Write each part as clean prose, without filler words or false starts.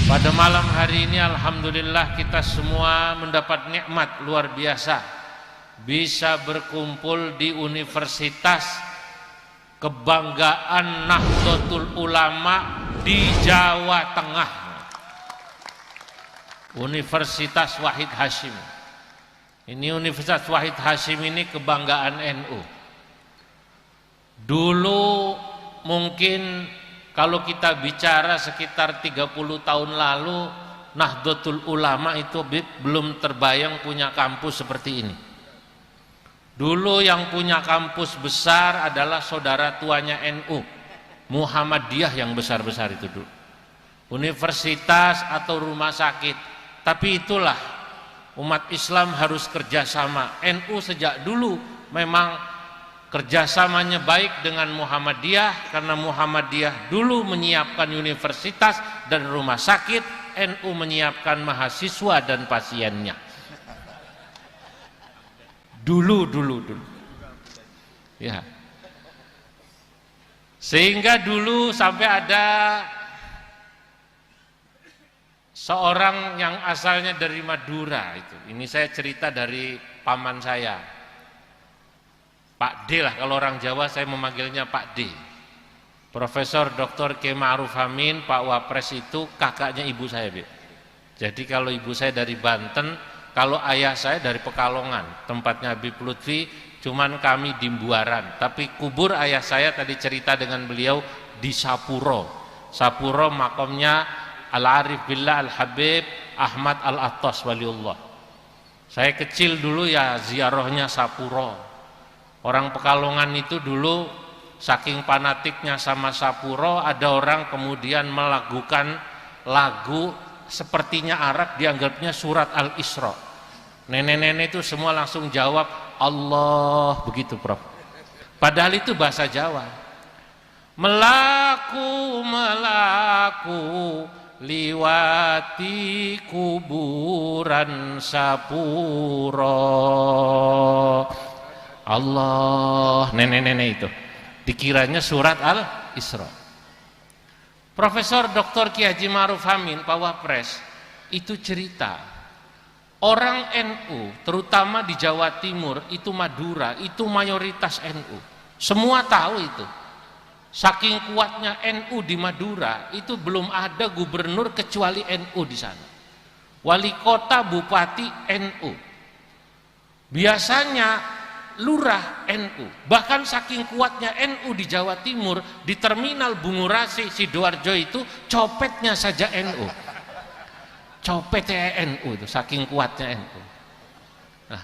Pada malam hari ini alhamdulillah kita semua mendapat nikmat luar biasa, bisa berkumpul di Universitas Kebanggaan Nahdlatul Ulama di Jawa Tengah, Universitas Wahid Hasyim. Ini Universitas Wahid Hasyim ini kebanggaan NU. Dulu mungkin kalau kita bicara sekitar 30 tahun lalu, Nahdlatul Ulama itu belum terbayang punya kampus seperti ini. Dulu yang punya kampus besar adalah saudara tuanya NU, Muhammadiyah yang besar-besar itu dulu. Universitas atau rumah sakit. Tapi itulah, umat Islam harus kerjasama. NU sejak dulu memang kerjasamanya baik dengan Muhammadiyah, karena Muhammadiyah dulu menyiapkan universitas dan rumah sakit, NU menyiapkan mahasiswa dan pasiennya. Dulu. Ya. Sehingga dulu sampai ada seorang yang asalnya dari Madura itu. Ini saya cerita dari paman saya. Pak D lah, kalau orang Jawa saya memanggilnya Pak D. Profesor Dr. K. Ma'ruf Amin, Pak Wapres itu kakaknya ibu saya. Jadi kalau ibu saya dari Banten, kalau ayah saya dari Pekalongan, tempatnya Habib Lutfi, cuman kami di Mbuaran. Tapi kubur ayah saya tadi cerita dengan beliau di Sapuro. Sapuro makamnya Al-Arif Billah Al-Habib Ahmad Al-Attas Waliullah. Saya kecil dulu ya ziarahnya Sapuro. Orang Pekalongan itu dulu saking fanatiknya sama Sapuro, ada orang kemudian melakukan lagu sepertinya Arab, dianggapnya surat Al-Isra. Nenek-nenek itu semua langsung jawab Allah, begitu Prof. Padahal itu bahasa Jawa. Melaku liwati kuburan Sapuro. Allah, nenek-nenek itu dikiranya surat Al-Isra. Profesor Dr. Ki Haji Ma'ruf Amin, Pak Wapres, itu cerita orang NU terutama di Jawa Timur, itu Madura, itu mayoritas NU. Semua tahu itu. Saking kuatnya NU di Madura, itu belum ada gubernur kecuali NU di sana. Wali kota, bupati NU. Biasanya lurah NU. Bahkan saking kuatnya NU di Jawa Timur, di terminal Bungurasi Sidoarjo itu copetnya saja NU. Copetnya NU itu saking kuatnya NU. Nah,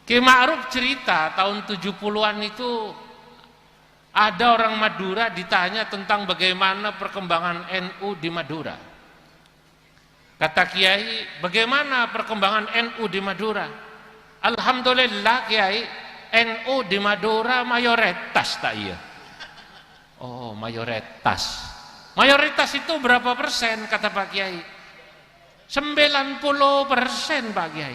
Ki Ma'ruf cerita tahun 70-an itu ada orang Madura ditanya tentang bagaimana perkembangan NU di Madura. Kata Kiai, bagaimana perkembangan NU di Madura? Alhamdulillah Kiai, NU di Madura mayoritas tak iya? Oh, mayoritas. Mayoritas itu berapa persen kata Pak Kiai? 90% Pak Kiai.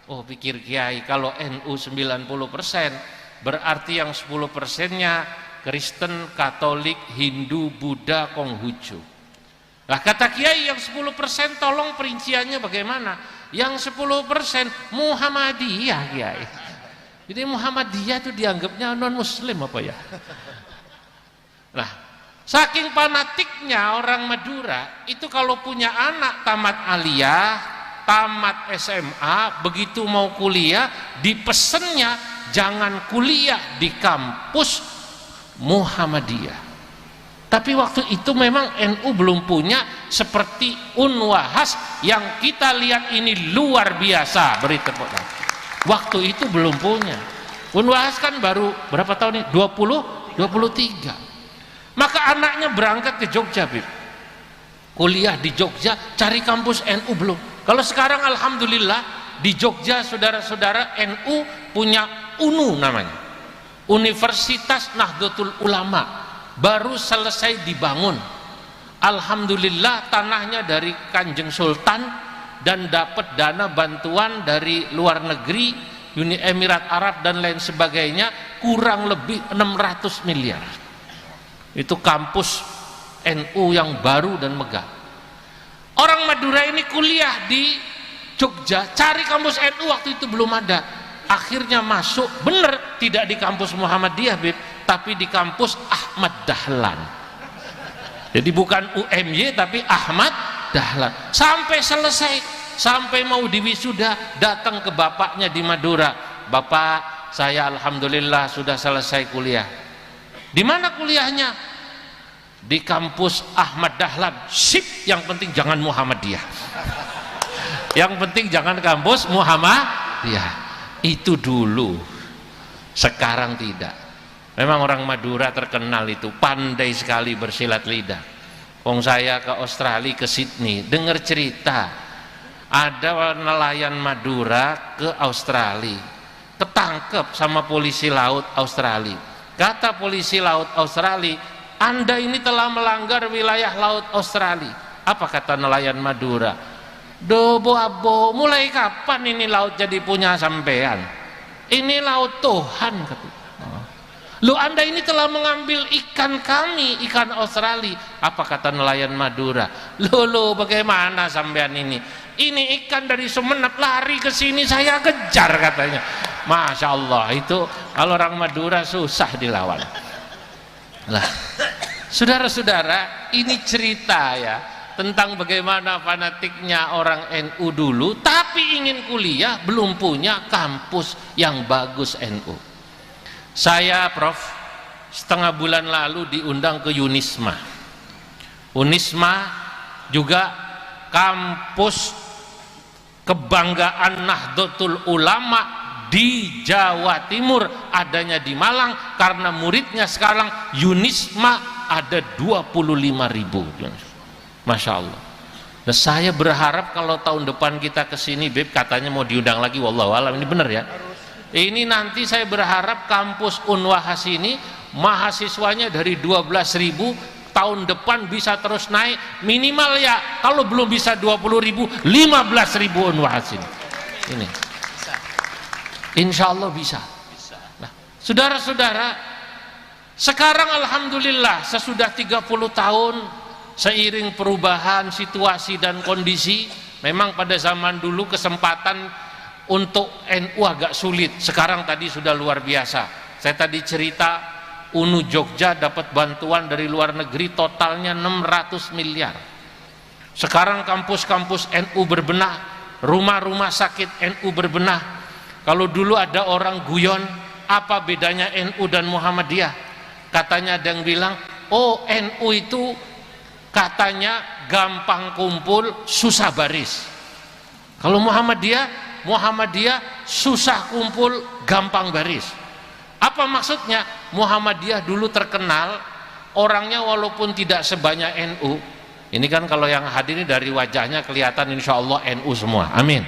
Oh, pikir Kiai kalau NU 90% berarti yang 10%-nya Kristen, Katolik, Hindu, Buddha, Konghucu. Lah kata Kiai yang 10% tolong perinciannya bagaimana? Yang 10% Muhammadiyah Kiai. Jadi Muhammadiyah itu dianggapnya non muslim apa ya? Nah, saking fanatiknya orang Madura itu kalau punya anak tamat aliyah, tamat SMA, begitu mau kuliah dipesennya jangan kuliah di kampus Muhammadiyah. Tapi waktu itu memang NU belum punya seperti Unwahas yang kita lihat ini luar biasa, beri tepuk tangan. Waktu itu belum punya. Unwahas kan baru berapa tahun ini? 23. Maka anaknya berangkat ke Jogja, Bib. Kuliah di Jogja, cari kampus NU belum. Kalau sekarang alhamdulillah di Jogja saudara-saudara NU punya UNU namanya. Universitas Nahdlatul Ulama. Baru selesai dibangun. Alhamdulillah tanahnya dari Kanjeng Sultan dan dapat dana bantuan dari luar negeri, Uni Emirat Arab dan lain sebagainya, kurang lebih 600 miliar. Itu kampus NU yang baru dan megah. Madura ini kuliah di Jogja, cari kampus NU waktu itu belum ada. Akhirnya masuk, bener tidak di kampus Muhammadiyah, Bib, tapi di kampus Ahmad Dahlan. Jadi bukan UMY tapi Ahmad Dahlan. Sampai selesai, sampai mau diwisuda, datang ke bapaknya di Madura. Bapak, saya alhamdulillah sudah selesai kuliah. Di mana kuliahnya? Di kampus Ahmad Dahlan. Sip, yang penting jangan Muhammadiyah. Yang penting jangan kampus Muhammadiyah. Itu dulu, sekarang tidak. Memang orang Madura terkenal itu pandai sekali bersilat lidah. Wong saya ke Australia, ke Sydney, dengar cerita ada nelayan Madura ke Australia, ketangkep sama polisi laut Australia. Kata polisi laut Australia, Anda ini telah melanggar wilayah laut Australia. Apa kata nelayan Madura? Dobo abo, mulai kapan ini laut jadi punya sampean? Ini laut Tuhan, katanya. Lu Anda ini telah mengambil ikan kami, ikan Australia. Apa kata nelayan Madura? Lu bagaimana sampean ini? Ini ikan dari Sumenep lari ke sini saya kejar, katanya. Masya Allah, itu kalau orang Madura susah dilawan. Lah, saudara-saudara, ini cerita ya tentang bagaimana fanatiknya orang NU dulu, tapi ingin kuliah belum punya kampus yang bagus NU. Saya, Prof, setengah bulan lalu diundang ke Unisma. Unisma juga kampus kebanggaan Nahdlatul Ulama di Jawa Timur, adanya di Malang, karena muridnya sekarang Unisma ada 25.000. Masya Allah. Nah, saya berharap kalau tahun depan kita kesini, Beb, katanya mau diundang lagi, wallahu alam, ini benar ya? Ini nanti saya berharap kampus Unwahas ini mahasiswanya dari 12.000, tahun depan bisa terus naik, minimal ya kalau belum bisa 20.000, 15.000 Unwahas ini. Insya Allah bisa. Nah, saudara-saudara, sekarang alhamdulillah sesudah 30 tahun, seiring perubahan situasi dan kondisi, memang pada zaman dulu kesempatan untuk NU agak sulit, sekarang tadi sudah luar biasa. Saya tadi cerita UNU Jogja dapat bantuan dari luar negeri totalnya 600 miliar. Sekarang kampus-kampus NU berbenah, rumah-rumah sakit NU berbenah. Kalau dulu ada orang guyon, apa bedanya NU dan Muhammadiyah? Katanya ada yang bilang, oh NU itu katanya gampang kumpul, susah baris. Kalau Muhammadiyah susah kumpul, gampang baris. Apa maksudnya? Muhammadiyah dulu terkenal orangnya walaupun tidak sebanyak NU. Ini kan kalau yang hadir ini dari wajahnya kelihatan insya Allah NU semua, amin.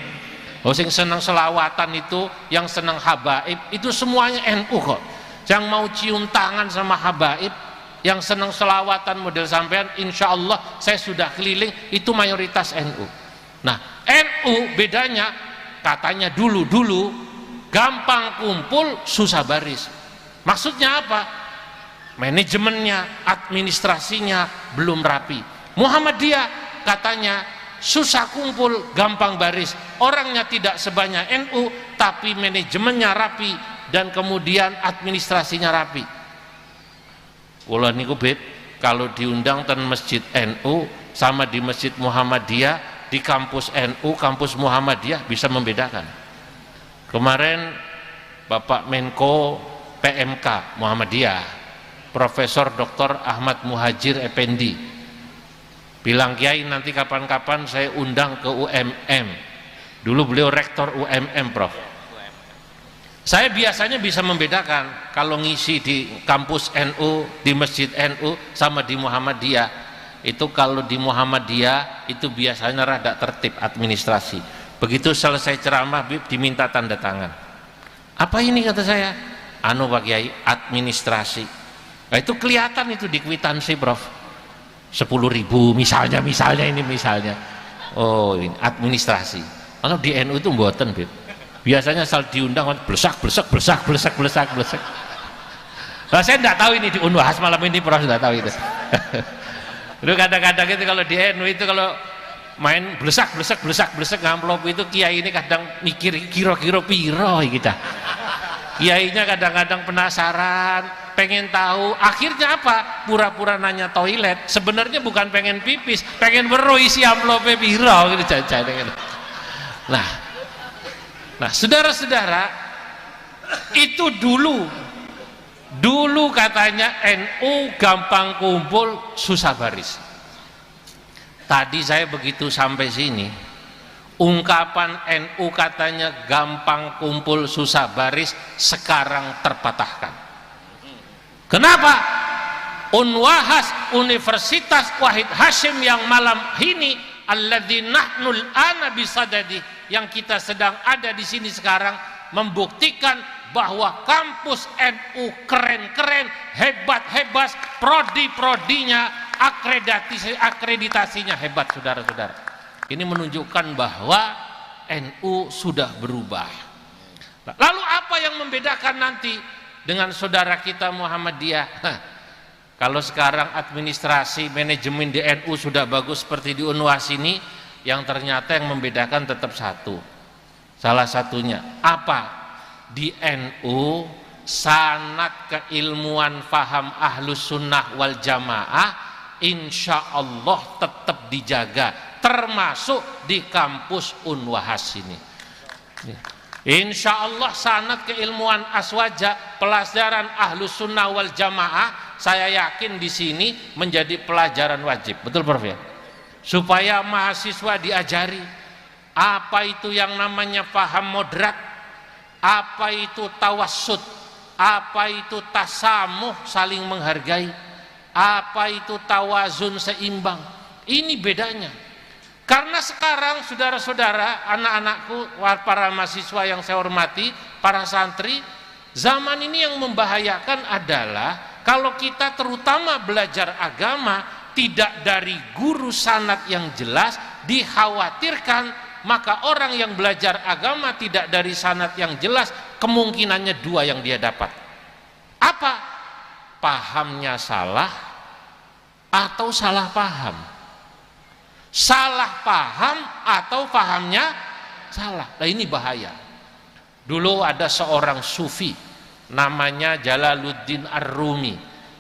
Yang senang selawatan itu, yang senang habaib itu semuanya NU kok. Yang mau cium tangan sama habaib, yang senang selawatan model sampean, insya Allah saya sudah keliling, itu mayoritas NU. Nah, NU bedanya katanya dulu gampang kumpul, susah baris. Maksudnya apa? Manajemennya, administrasinya belum rapi. Muhammadiyah katanya susah kumpul, gampang baris. Orangnya tidak sebanyak NU, tapi manajemennya rapi dan kemudian administrasinya rapi. Kula niku, Beb, kalau diundang ten masjid NU sama di masjid Muhammadiyah, di kampus NU, kampus Muhammadiyah bisa membedakan. Kemarin Bapak Menko PMK Muhammadiyah, Profesor Dr. Ahmad Muhajir Effendi, bilang, Kiai nanti kapan-kapan saya undang ke UMM. Dulu beliau rektor UMM, Prof. Saya biasanya bisa membedakan kalau ngisi di kampus NU, di masjid NU sama di Muhammadiyah. Itu kalau di Muhammadiyah itu biasanya rada tertib administrasi. Begitu selesai ceramah, Bib, diminta tanda tangan. Apa ini, kata saya? Anu Pak Kiai, administrasi. Nah, itu kelihatan itu di kwitansi, Prof. 10.000 misalnya ini misalnya. Oh, ini administrasi. Kalau di NU itu mboten, Bib. Biasanya asal diundang blesak. Nah, saya enggak tahu ini di Unwahas malam ini, Prof, enggak tahu itu. Lu kadang-kadang itu kalau di NU itu kalau main blesak ngamplop itu kiai ini kadang mikir kira-kira piro kita. Kiainya kadang-kadang penasaran, pengen tahu, akhirnya apa? Pura-pura nanya toilet, sebenarnya bukan pengen pipis, pengen weruh isi amplopnya piro gitu. Nah, saudara-saudara, itu dulu katanya NU gampang kumpul, susah baris. Tadi saya begitu sampai sini, ungkapan NU katanya gampang kumpul susah baris sekarang terpatahkan. Kenapa? Unwahas Universitas Wahid Hashim yang malam ini alladzi nahnul ana bisadadi, yang kita sedang ada di sini sekarang, membuktikan bahwa kampus NU keren-keren, hebat-hebat, prodi-prodinya, akreditasinya hebat, saudara-saudara. Ini menunjukkan bahwa NU sudah berubah. Lalu apa yang membedakan nanti dengan saudara kita Muhammadiyah? Kalau sekarang administrasi manajemen di NU sudah bagus seperti di Unwas ini, yang ternyata yang membedakan tetap satu. Salah satunya apa? Di NU sanad keilmuan faham ahlus sunnah wal jamaah insya Allah tetap dijaga, termasuk di kampus Unwahas ini. Insya Allah sanad keilmuan aswaja, pelajaran ahlus sunnah wal jamaah, saya yakin di sini menjadi pelajaran wajib, betul Prof ya? Supaya mahasiswa diajari apa itu yang namanya paham moderat, apa itu tawassut, apa itu tasamuh saling menghargai, apa itu tawazun seimbang. Ini bedanya. Karena sekarang saudara-saudara, anak-anakku, para mahasiswa yang saya hormati, para santri, zaman ini yang membahayakan adalah kalau kita terutama belajar agama tidak dari guru sanad yang jelas, dikhawatirkan maka orang yang belajar agama tidak dari sanad yang jelas, kemungkinannya dua yang dia dapat. Apa? Pahamnya salah atau salah paham. Salah paham atau pahamnya salah. Nah, ini bahaya. Dulu ada seorang sufi namanya Jalaluddin Ar-Rumi.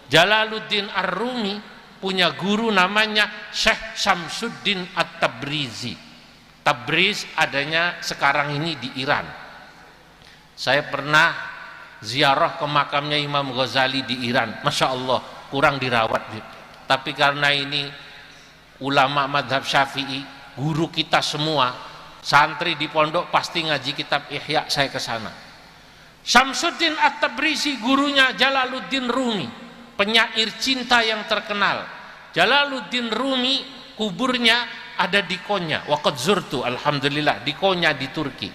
Jalaluddin Ar-Rumi punya guru namanya Syekh Syamsuddin At-Tabrizi. Tabriz adanya sekarang ini di Iran. Saya pernah ziarah ke makamnya Imam Ghazali di Iran. Masya Allah, kurang dirawat. Tapi karena ini ulama madhab Syafi'i, guru kita semua, santri di pondok pasti ngaji kitab Ihya, saya ke sana. Syamsuddin At-Tabrizi gurunya Jalaluddin Rumi, penyair cinta yang terkenal. Jalaluddin Rumi kuburnya ada di Konya, waqad zurtu, alhamdulillah, di Konya di Turki.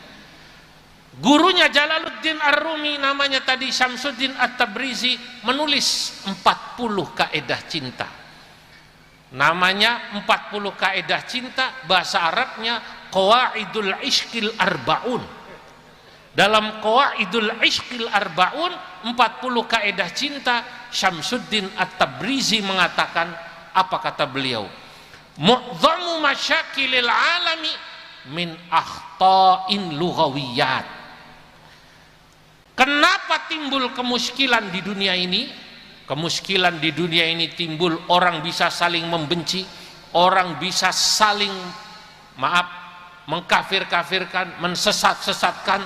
Gurunya Jalaluddin Ar-Rumi namanya tadi Syamsuddin At-Tabrizi menulis 40 kaedah cinta. Namanya 40 kaedah cinta, bahasa Arabnya Qawaidul Ishqil Arbaun. Dalam Qawaidul Ishqil Arbaun 40 kaedah cinta, Syamsuddin At-Tabrizi mengatakan, apa kata beliau? Mu'dhamu masyakilil alami min akhta'in lughawiyat. Kenapa timbul kemuskilan di dunia ini? Kemuskilan di dunia ini timbul, orang bisa saling membenci, orang bisa saling mengkafir-kafirkan, mensesat-sesatkan,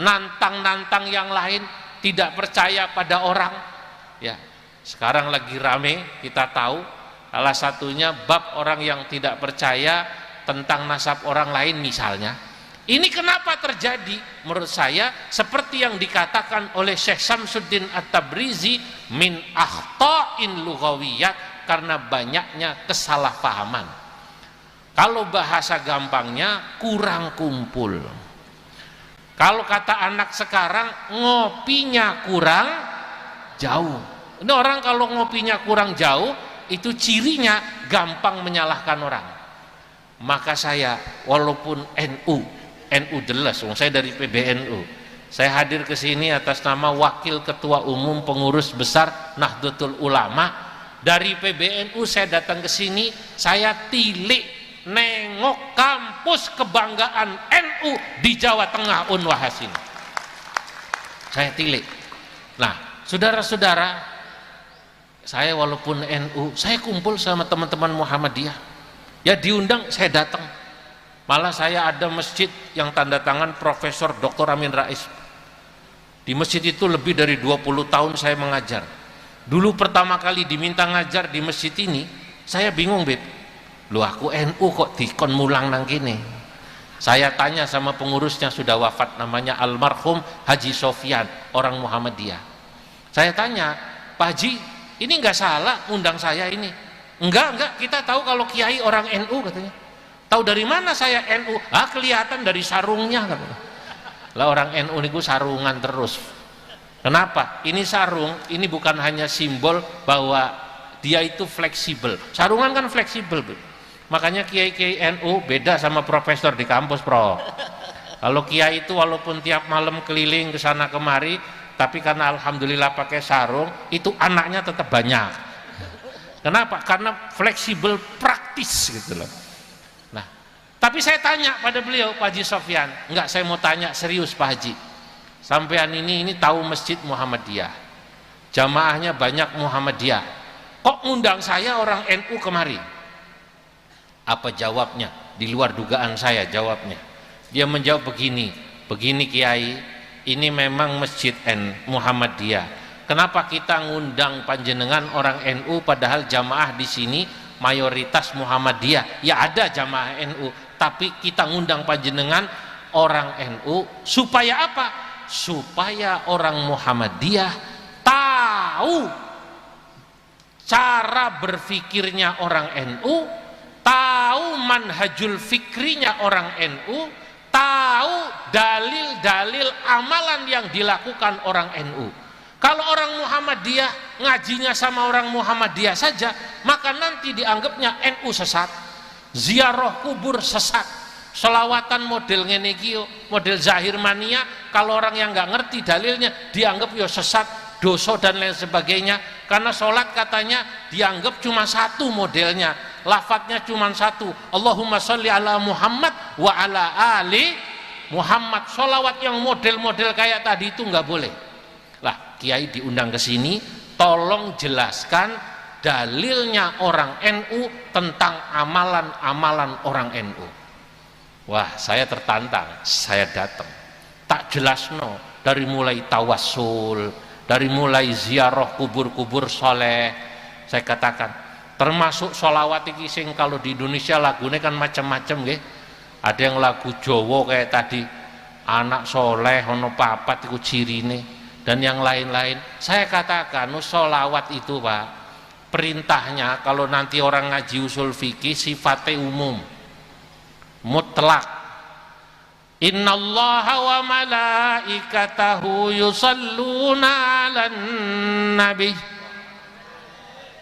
nantang-nantang yang lain, tidak percaya pada orang. Ya, sekarang lagi rame, kita tahu. Salah satunya bab orang yang tidak percaya tentang nasab orang lain misalnya. Ini kenapa terjadi? Menurut saya seperti yang dikatakan oleh Syekh Syamsuddin At-Tabrizi, min akhta'in lughawiyat, karena banyaknya kesalahpahaman. Kalau bahasa gampangnya kurang kumpul. Kalau kata anak sekarang, ngopinya kurang jauh. Ini orang kalau ngopinya kurang jauh, itu cirinya gampang menyalahkan orang. Maka saya, walaupun NU jelas, saya dari PBNU, saya hadir ke sini atas nama Wakil Ketua Umum Pengurus Besar Nahdlatul Ulama. Dari PBNU saya datang ke sini, saya tilik nengok kampus kebanggaan NU di Jawa Tengah Unwahas ini. Saya tilik. Nah, saudara-saudara, saya walaupun NU, saya kumpul sama teman-teman Muhammadiyah. Ya diundang, saya datang. Malah saya ada masjid yang tanda tangan Profesor Dr. Amin Rais. Di masjid itu lebih dari 20 tahun saya mengajar. Dulu pertama kali diminta ngajar di masjid ini, saya bingung, Beb. Loh aku NU kok dikon mulang nang kene. Saya tanya sama pengurusnya, sudah wafat, namanya almarhum Haji Sofyan, orang Muhammadiyah. Saya tanya, Pak Haji, ini nggak salah undang saya ini? Enggak, kita tahu kalau kiai orang NU katanya. Tahu dari mana saya NU? Ah, kelihatan dari sarungnya katanya. Lah orang NU niku sarungan terus. Kenapa? Ini sarung, ini bukan hanya simbol bahwa dia itu fleksibel. Sarungan kan fleksibel, makanya kiai-kiai NU beda sama profesor di kampus, Pro. Kalau kiai itu walaupun tiap malam keliling ke sana kemari, tapi karena alhamdulillah pakai sarung, itu anaknya tetap banyak. Kenapa? Karena fleksibel, praktis gitu loh. Nah, tapi saya tanya pada beliau, Pak Haji Sofyan, enggak, saya mau tanya serius Pak Haji. Sampean ini tahu masjid Muhammadiyah, jamaahnya banyak Muhammadiyah, kok ngundang saya orang NU kemari? Apa jawabnya? Di luar dugaan saya jawabnya. Dia menjawab begini Kiai, ini memang masjid Muhammadiyah. Kenapa kita ngundang panjenengan orang NU padahal jamaah di sini mayoritas Muhammadiyah? Ya ada jamaah NU, tapi kita ngundang panjenengan orang NU supaya apa? Supaya orang Muhammadiyah tahu cara berfikirnya orang NU, tahu manhajul fikrinya orang NU, tahu dalil-dalil amalan yang dilakukan orang NU. Kalau orang Muhammadiyah ngajinya sama orang Muhammadiyah saja, maka nanti dianggapnya NU sesat, ziarah kubur sesat, selawatan model ngene iki model zahir mania, kalau orang yang nggak ngerti dalilnya dianggap ya sesat, dosa dan lain sebagainya. Karena sholat katanya dianggap cuma satu modelnya, lafadznya cuma satu, Allahumma sholli ala Muhammad wa ala ali Muhammad. Sholawat yang model-model kayak tadi itu nggak boleh. Lah kiai diundang ke sini, tolong jelaskan dalilnya orang NU tentang amalan-amalan orang NU. Wah, saya tertantang, saya datang, tak jelasno dari mulai tawassul, dari mulai ziarah kubur-kubur soleh. Saya katakan termasuk sholawat iki sing kalau di Indonesia lagunya kan macam-macam nggih. Ada yang lagu Jawa kayak tadi, anak soleh ono papat iku cirine, dan yang lain-lain. Saya katakan sholawat itu Pak, perintahnya kalau nanti orang ngaji usul fikih sifatnya umum, mutlak. Innallaha wa malaikatahu yusalluna 'alan nabi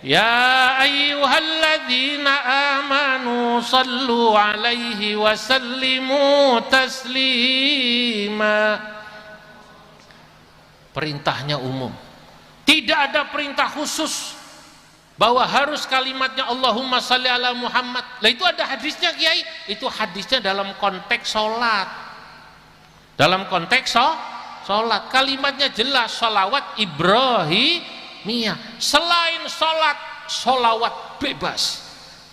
ya ayyuhalladzina amanu sallu 'alaihi wa sallimu taslima. Perintahnya umum, tidak ada perintah khusus bahwa harus kalimatnya Allahumma sholli ala Muhammad. Lah itu ada hadisnya Kiai, itu hadisnya dalam konteks sholat, dalam konteks sholat kalimatnya jelas, sholawat Ibrahimiyah. Selain sholat, sholawat bebas,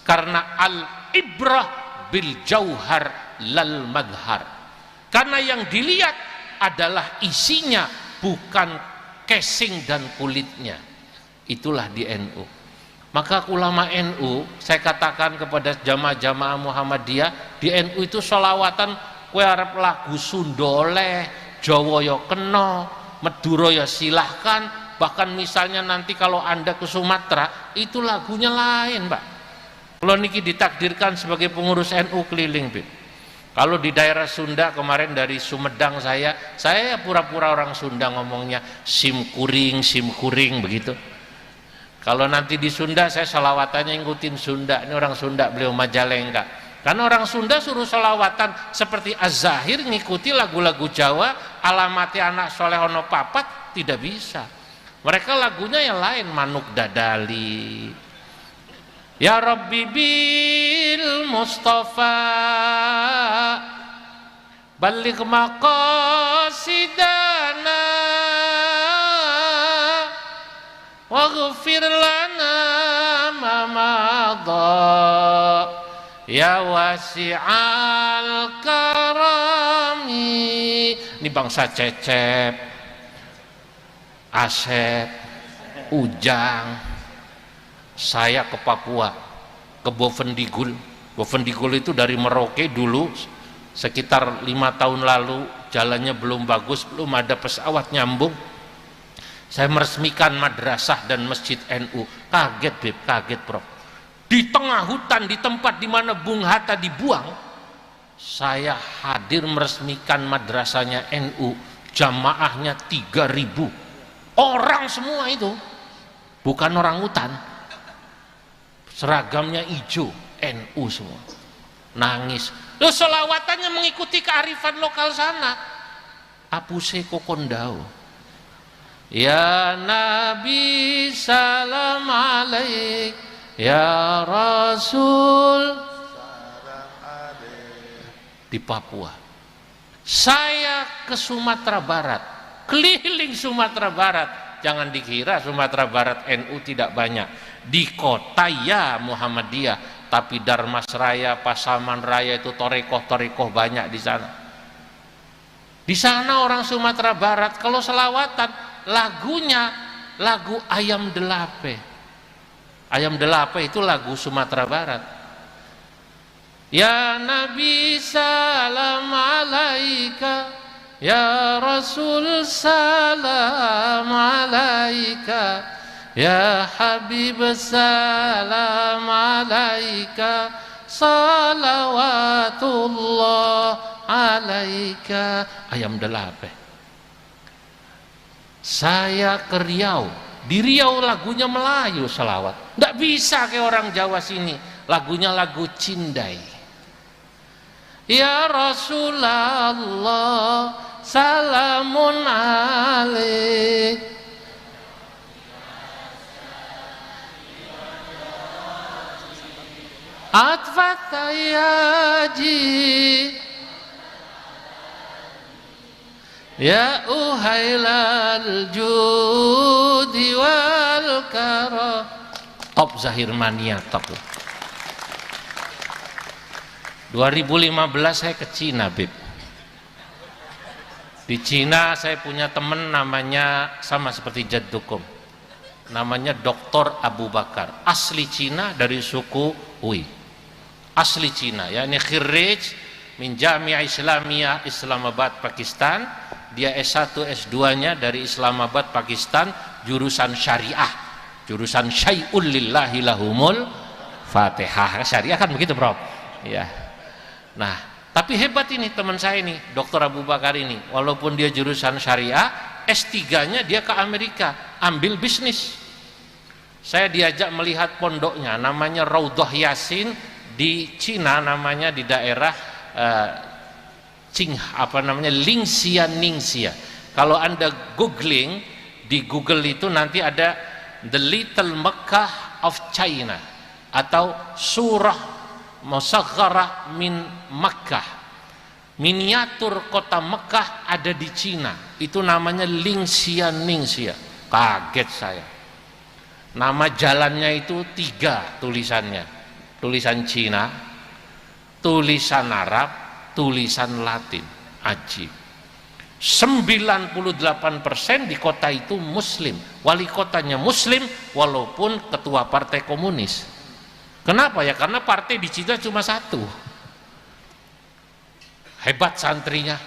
karena al-ibrah bil jauhar lal madhar, karena yang dilihat adalah isinya, bukan casing dan kulitnya. Itulah di NU. Maka ulama NU, saya katakan kepada jamaah-jamaah Muhammadiyah, di NU itu sholawatan kowe arep lagu Sunda oleh, Jawa ya kena, Madura ya silahkan. Bahkan misalnya nanti kalau Anda ke Sumatera, itu lagunya lain, Pak. Kalau niki ditakdirkan sebagai pengurus NU keliling, Pak. Kalau di daerah Sunda kemarin dari Sumedang saya pura-pura orang Sunda ngomongnya sim kuring begitu. Kalau nanti di Sunda saya selawatannya ngikutin Sunda. Ini orang Sunda, beliau Majalengka. Karena orang Sunda suruh selawatan seperti Az-Zahir ngikuti lagu-lagu Jawa, alamati anak soleh ono papat, tidak bisa. Mereka lagunya yang lain, Manuk Dadali, Ya Rabbi bi bil Mustafa balligh maqasidana waghfir lana ma madha ya wasi'al karami. Ini bangsa Cecep, Asep, Ujang. Saya ke Papua, ke Bovendigul. Bovendigul itu dari Merauke dulu, sekitar 5 tahun lalu, jalannya belum bagus, belum ada pesawat nyambung. Saya meresmikan madrasah dan masjid NU. Kaget Beb, kaget Prof. Di tengah hutan, di tempat di mana Bung Hatta dibuang, saya hadir meresmikan madrasahnya NU. Jamaahnya 3.000 orang semua itu, bukan orang hutan. Seragamnya hijau, NU semua. Nangis. Loh, selawatannya mengikuti kearifan lokal sana. Apuse kokondau. Ya Nabi salam alaik, ya Rasul salam alaik. Di Papua. Saya ke Sumatera Barat, keliling Sumatera Barat. Jangan dikira Sumatera Barat NU tidak banyak. Di kota ya Muhammadiyah, tapi Darmasraya, Pasaman Raya itu torekoh banyak di sana. Di sana orang Sumatera Barat kalau selawatan lagunya lagu Ayam Delape. Ayam Delape itu lagu Sumatera Barat. Ya Nabi salam alaika, ya Rasul salam alaika, ya Habib salam alaika, salawatullah alaika. Ayam Delape. Saya ke Riau, di Riau lagunya Melayu selawat, nggak bisa kayak orang Jawa sini, lagunya lagu Cindai. Ya Rasulullah salamun alaik, atfatayaji ya uhailal judi wal karam. Top Zahir Mania top. 2015 saya ke Cina Bib. Di Cina saya punya teman namanya sama seperti Jaddukum, namanya Dr. Abu Bakar, asli Cina dari suku Hui, asli Cina ya. Ini khirij min Jami'ah Islamiyah Islamabad Pakistan. Dia S1 S2 nya dari Islamabad Pakistan, jurusan syariah, jurusan syai'ul lillahi lahumul fatihah. Syariah kan begitu Prof ya. Nah tapi hebat ini teman saya ini Dr. Abu Bakar ini, walaupun dia jurusan syariah, S3 nya dia ke Amerika ambil bisnis. Saya diajak melihat pondoknya, namanya Raudhah Yasin di Cina, namanya di daerah Ningxia. Kalau Anda googling di Google itu nanti ada The Little Mecca of China atau Surah Musagharah min Makkah, miniatur kota Mekah ada di Cina, itu namanya Ningxia. Kaget saya. Nama jalannya itu 3 tulisannya, tulisan Cina, tulisan Arab, tulisan Latin. Ajib. 98% di kota itu Muslim, wali kotanya Muslim walaupun ketua partai komunis. Kenapa ya? Karena partai di Cina cuma 1. Hebat santrinya.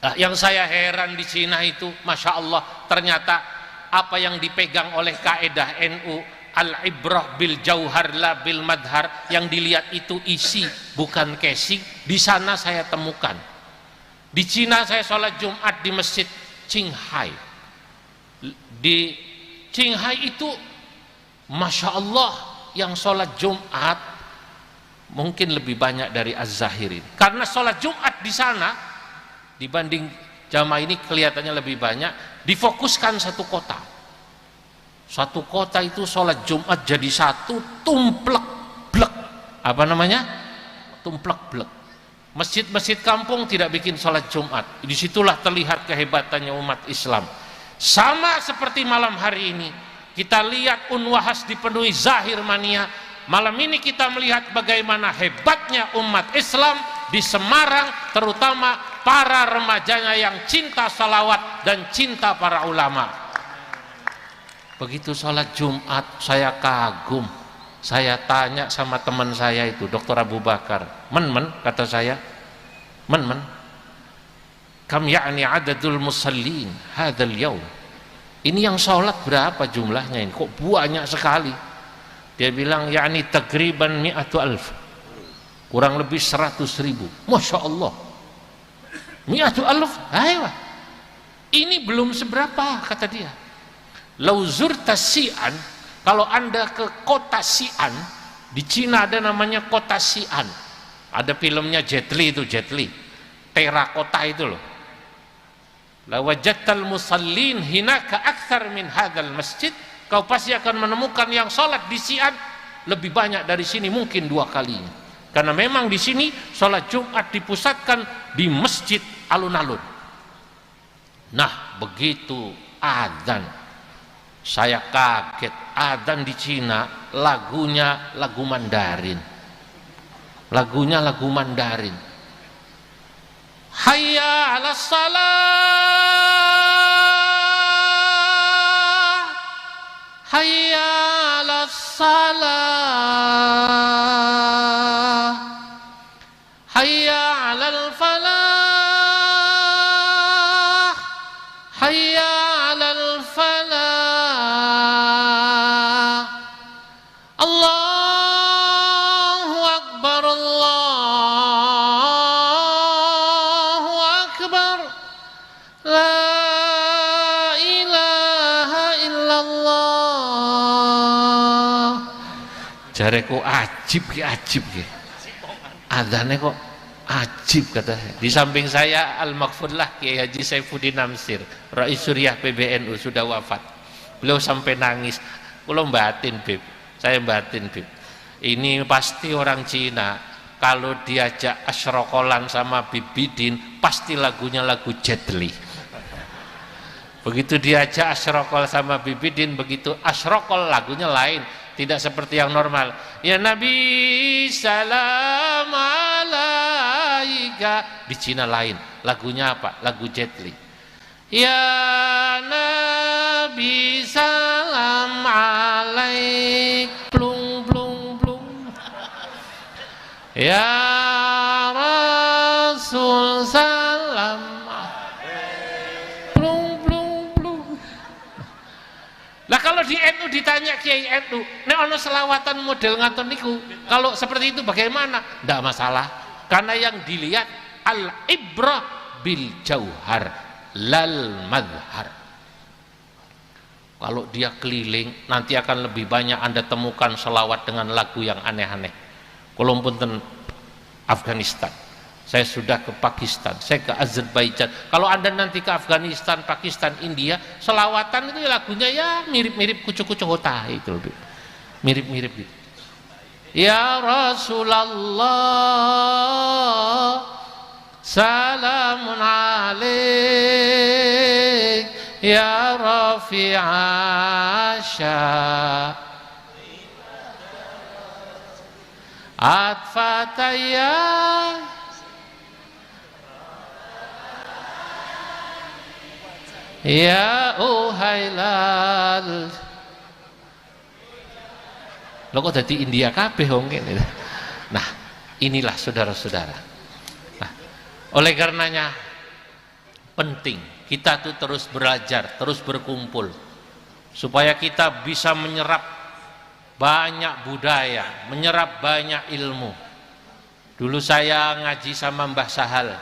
Nah, yang saya heran di Cina itu, Masya Allah, ternyata apa yang dipegang oleh kaedah NU, al-ibrah bil jauhar la bil madhar, yang dilihat itu isi bukan casing, di sana saya temukan. Di Cina saya sholat Jumat di masjid Qinghai. Di Qinghai itu Masya Allah yang sholat Jumat mungkin lebih banyak dari Az-Zahirin, karena sholat Jumat di sana dibanding jamaah ini kelihatannya lebih banyak, difokuskan satu kota. Satu kota itu sholat Jumat jadi satu, tumplek blek apa namanya, tumplek-blek. Masjid-masjid kampung tidak bikin sholat Jumat. Disitulah terlihat kehebatannya umat Islam. Sama seperti malam hari ini, kita lihat Unwahas dipenuhi zahir mania. Malam ini kita melihat bagaimana hebatnya umat Islam di Semarang, terutama para remajanya yang cinta salawat dan cinta para ulama. Begitu sholat Jumat, saya kagum. Saya tanya sama teman saya itu, Dr. Abu Bakar, men, kata saya, men, kam ya'ni adadul musallin hadzal yaum. Ini yang sholat berapa jumlahnya ini? Kok banyak sekali? Dia bilang, ya'ni takriban mi'atu alf, kurang lebih 100.000. Masya Allah, mi'atu alf, ayo. Ini belum seberapa, kata dia. Lau zurta Xi'an, kalau anda ke kota Xi'an, di Cina ada namanya kota Xi'an, ada filmnya Jet Li itu, Jet Li, terakota itu loh. La wajadtal musallin hinaka akthar min hadzal masjid, kau pasti akan menemukan yang sholat di Xi'an lebih banyak dari sini, mungkin 2 kalinya. Karena memang di sini sholat Jumat dipusatkan di masjid alun-alun. Nah, begitu adzan, saya kaget. Adzan di Cina lagunya lagu Mandarin, lagunya lagu Mandarin. Hayya 'alas salah, hayya 'alas salah, hayya 'alal falah, hayya 'alal falah. Allahu akbar, Allahu akbar, la ilaha illallah. Jareku ajib ya. Adzannya kok ajib, kata saya. Di samping saya Al-Maghfurlah Kiai Haji Saifuddin Namsir, Rais Suriah PBNU, sudah wafat. Beliau sampai nangis. Kulo batin, Bib. Saya batin, Bib. Ini pasti orang Cina kalau diajak asyrokolan sama Bibidin pasti lagunya lagu Jet Li. Begitu diajak asyrokol sama Bibidin, begitu asyrokol lagunya lain, tidak seperti yang normal. Ya Nabi salam alaika, di Cina lain. Lagunya apa? Lagu Jet Li. Ya Nabi salam alaik, plung plung plung. Ya Rasul salam, plung plung plung. Lah kalau di NU ditanya Kiai NU, nek ono selawatan model ngaton niku, kalau seperti itu bagaimana? Ndak masalah, karena yang dilihat al-ibrah bil jauhar lal madhar. Kalau dia keliling, nanti akan lebih banyak Anda temukan selawat dengan lagu yang aneh-aneh. Kalau punten Afghanistan, saya sudah ke Pakistan, saya ke Azerbaijan. Kalau Anda nanti ke Afghanistan, Pakistan, India, selawatan itu lagunya ya mirip-mirip kucu-kucu hota itu, mirip-mirip gitu. Ya Rasulullah salamun alaik, ya Rafi'asya atfataya, ya uhailal. Lo kok jadi India kabeh wong ngene. Nah, inilah saudara-saudara. Nah, oleh karenanya penting kita tuh terus belajar, terus berkumpul supaya kita bisa menyerap banyak budaya, menyerap banyak ilmu. Dulu saya ngaji sama Mbah Sahal.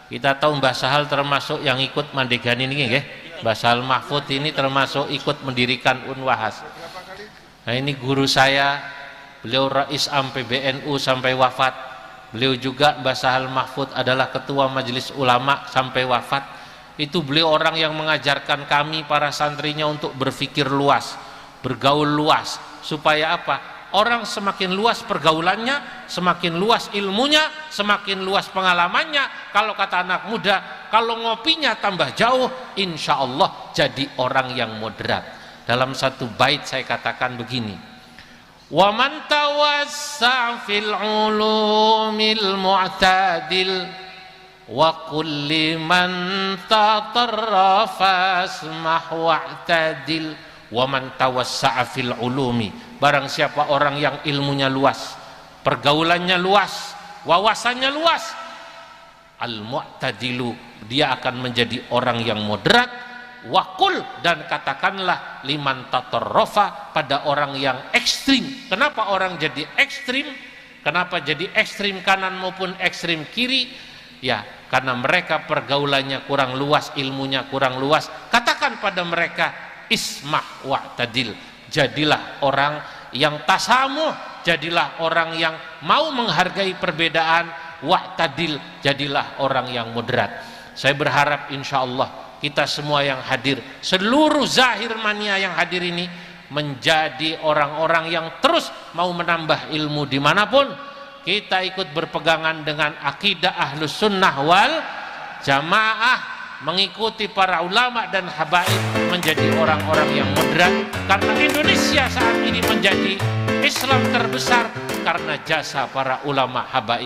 Kita tahu Mbah Sahal termasuk yang ikut Mandegani ini nggih. Mbah Sahal Mahfud ini termasuk ikut mendirikan Unwahas. Nah, ini guru saya, beliau Rais Am PBNU sampai wafat. Beliau juga Mbah Sahal Mahfud adalah ketua Majelis Ulama sampai wafat. Itu beliau orang yang mengajarkan kami para santrinya untuk berpikir luas, bergaul luas, supaya apa? orang semakin luas pergaulannya, semakin luas ilmunya, semakin luas pengalamannya. Kalau kata anak muda, kalau ngopinya tambah jauh, insya Allah jadi orang yang moderat. Dalam satu bait saya katakan begini, wa man tawassa' fil ulumil mu'tadil wa kulli man tatarrafa asmah wa'tadil. Wa man tawassa'a fil ulumi, barang siapa orang yang ilmunya luas, pergaulannya luas, wawasannya luas, al mu'tadilu, dia akan menjadi orang yang moderat. Wakul, dan katakanlah liman tatarrafa, pada orang yang ekstrim. Kenapa orang jadi ekstrim? Kenapa jadi ekstrim kanan maupun ekstrim kiri? Ya, karena mereka pergaulannya kurang luas, ilmunya kurang luas. Katakan pada mereka, ismah wa'tadil, jadilah orang yang tasamuh, jadilah orang yang mau menghargai perbedaan, wa'tadil, jadilah orang yang moderat. Saya berharap insya Allah kita semua yang hadir, seluruh Zahir Mania yang hadir ini, menjadi orang-orang yang terus mau menambah ilmu dimanapun. Kita ikut berpegangan dengan akidah Ahlus Sunnah wal Jamaah, mengikuti para ulama dan habaib, menjadi orang-orang yang moderat. Karena Indonesia saat ini menjadi Islam terbesar karena jasa para ulama habaib.